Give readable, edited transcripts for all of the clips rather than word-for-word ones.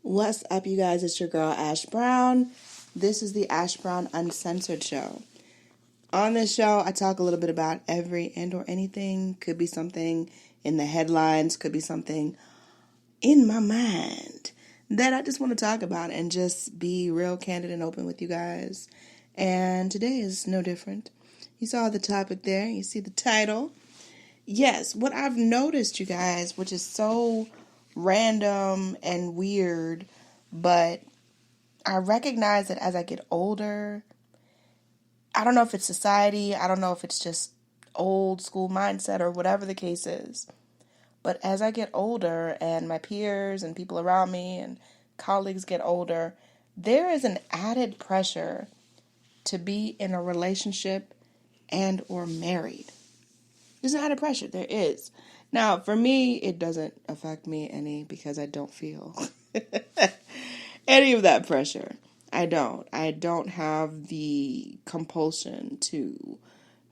What's up, you guys? It's your girl, Ash Brown. This is the Ash Brown Uncensored Show. On this show, I talk a little bit about every and or anything. Could be something in the headlines, could be something in my mind that I just want to talk about and just be real candid and open with you guys. And today is no different. You saw the topic there. You see the title. Yes, what I've noticed, you guys, which is so random and weird, but I recognize that as I get older, I don't know if it's society, I don't know if it's just old school mindset or whatever the case is, but as I get older and my peers and people around me and colleagues get older, there is an added pressure to be in a relationship and or married. There's an added pressure. There is. Now, for me, it doesn't affect me any because I don't feel any of that pressure. I don't. I don't have the compulsion to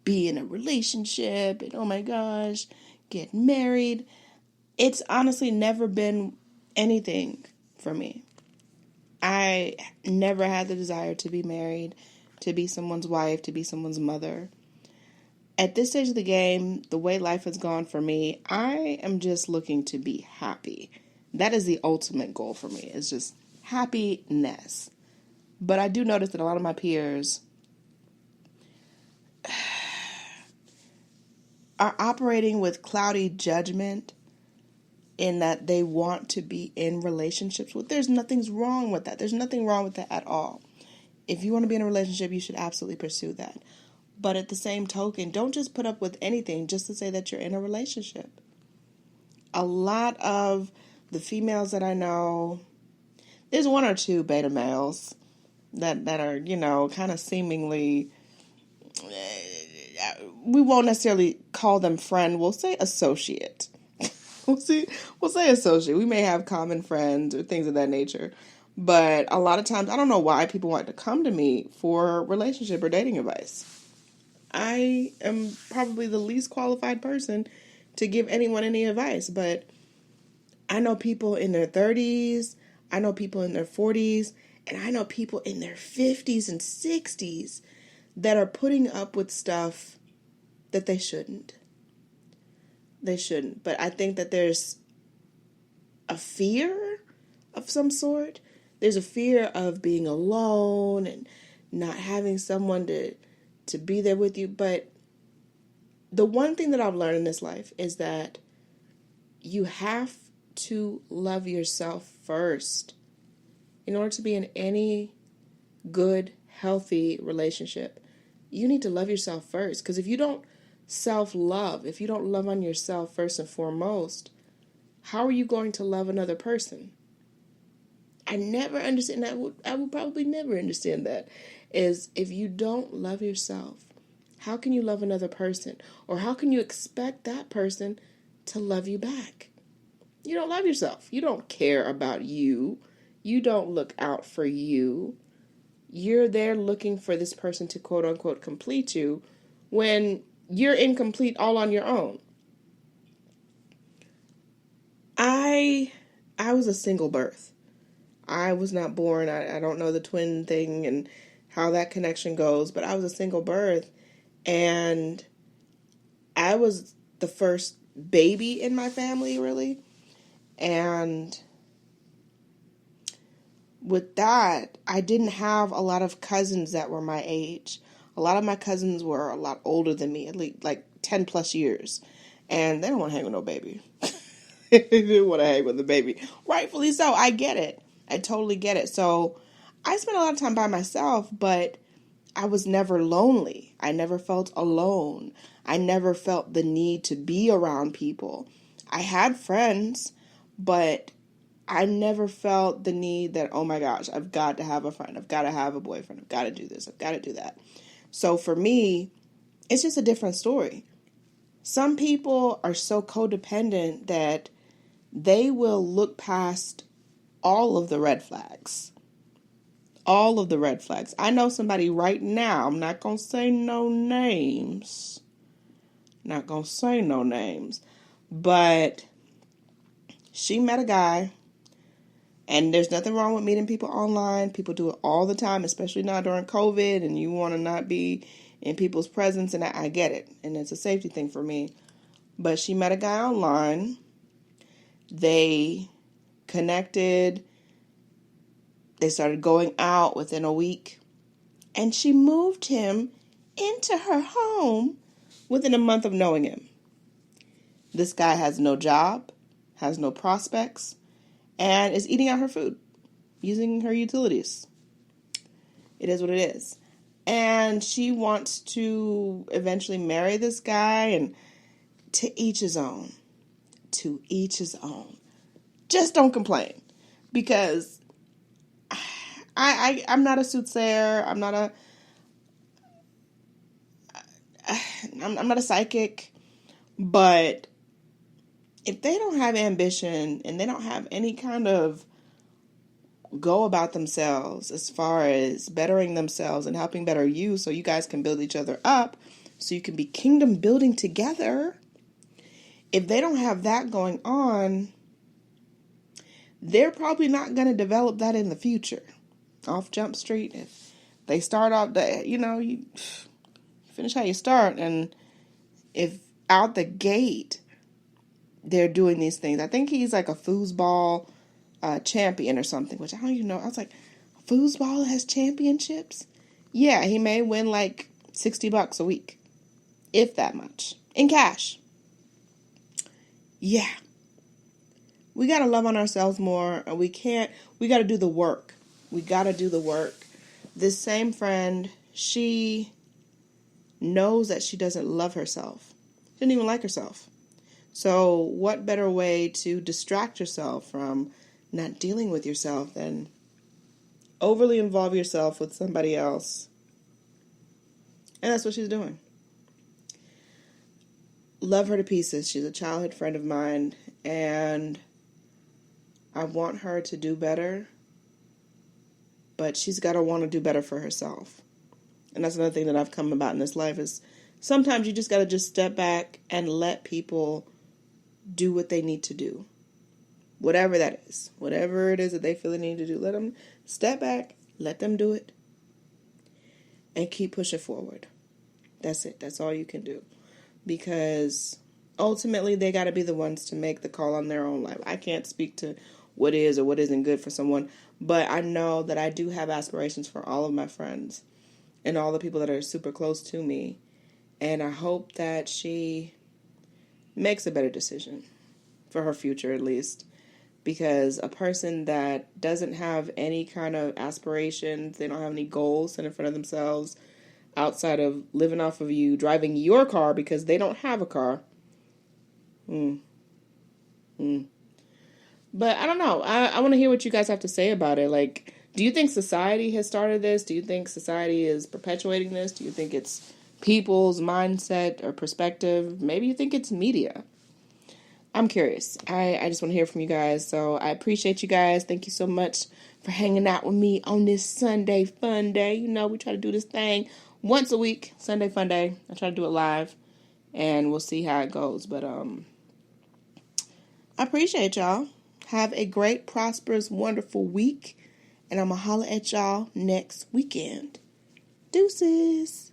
be in a relationship and, oh my gosh, get married. It's honestly never been anything for me. I never had the desire to be married, to be someone's wife, to be someone's mother. At this stage of the game, the way life has gone for me, I am just looking to be happy. That is the ultimate goal for me, is just happiness. But I do notice that a lot of my peers are operating with cloudy judgment in that they want to be in relationships with. There's nothing wrong with that. There's nothing wrong with that at all. If you want to be in a relationship, you should absolutely pursue that. But at the same token, don't just put up with anything just to say that you're in a relationship. A lot of the females that I know, there's one or two beta males that are, kind of seemingly, we won't necessarily call them friend, we'll say associate. We'll say associate. We may have common friends or things of that nature. But a lot of times, I don't know why people want to come to me for relationship or dating advice. I am probably the least qualified person to give anyone any advice, but I know people in their 30s, I know people in their 40s, and I know people in their 50s and 60s that are putting up with stuff that they shouldn't. They shouldn't. But I think that there's a fear of some sort. There's a fear of being alone and not having someone to be there with you. But the one thing that I've learned in this life is that you have to love yourself first in order to be in any good, healthy relationship. You need to love yourself first, because if you don't self-love, if you don't love on yourself first and foremost, how are you going to love another person? I never understand that. I will probably never understand that. Is if you don't love yourself, how can you love another person? Or how can you expect that person to love you back? You don't love yourself. You don't care about you. You don't look out for you. You're there looking for this person to quote unquote complete you when you're incomplete all on your own. I was a single birth. I was not born. I don't know the twin thing and how that connection goes, but I was a single birth, and I was the first baby in my family, really. And with that, I didn't have a lot of cousins that were my age. A lot of my cousins were a lot older than me, at least like 10 plus years. And they don't want to hang with no baby. They didn't want to hang with the baby. Rightfully so. I get it. I totally get it. So I spent a lot of time by myself, but I was never lonely. I never felt alone. I never felt the need to be around people. I had friends, but I never felt the need that, oh my gosh, I've got to have a friend. I've got to have a boyfriend. I've got to do this. I've got to do that. So for me, it's just a different story. Some people are so codependent that they will look past all of the red flags. All of the red flags. I know somebody right now, I'm not going to say no names. But she met a guy And there's nothing wrong with meeting people online. People do it all the time, especially now during COVID, and you want to not be in people's presence, and I get it. And it's a safety thing for me. But she met a guy online. They connected. They started going out within a week. And she moved him into her home within a month of knowing him. This guy has no job, has no prospects, and is eating out her food, using her utilities. It is what it is. And she wants to eventually marry this guy, and to each his own. To each his own. Just don't complain. Because I'm not a soothsayer. I'm not a psychic. But if they don't have ambition and they don't have any kind of go about themselves as far as bettering themselves and helping better you so you guys can build each other up, so you can be kingdom building together, if they don't have that going on, they're probably not going to develop that in the future. Off Jump Street, if they start off, you finish how you start, and if out the gate they're doing these things. I think he's like a foosball champion or something, which I don't even know. I was like, foosball has championships? Yeah, he may win like $60 a week, if that much, in cash. Yeah. We got to love on ourselves more, and we got to do the work. We got to do the work. This same friend, she knows that she doesn't love herself. She didn't even like herself. So what better way to distract yourself from not dealing with yourself than overly involve yourself with somebody else? And that's what she's doing. Love her to pieces. She's a childhood friend of mine, and I want her to do better, but she's got to want to do better for herself. And that's another thing that I've come about in this life is sometimes you just got to just step back and let people do what they need to do. Whatever that is. Whatever it is that they feel they need to do. Let them step back. Let them do it. And keep pushing forward. That's it. That's all you can do. Because ultimately they got to be the ones to make the call on their own life. I can't speak to what is or what isn't good for someone. But I know that I do have aspirations for all of my friends. And all the people that are super close to me. And I hope that she makes a better decision for her future, at least. Because a person that doesn't have any kind of aspirations, they don't have any goals set in front of themselves outside of living off of you driving your car because they don't have a car. But I don't know. I want to hear what you guys have to say about it. Like, do you think society has started this? Do you think society is perpetuating this? Do you think it's people's mindset or perspective? Maybe you think it's media. I'm curious. I just want to hear from you guys. So I appreciate you guys. Thank you so much for hanging out with me on this Sunday fun day. You know, we try to do this thing once a week. Sunday fun day. I try to do it live. And we'll see how it goes. But I appreciate y'all. Have a great, prosperous, wonderful week. And I'm going to holler at y'all next weekend. Deuces.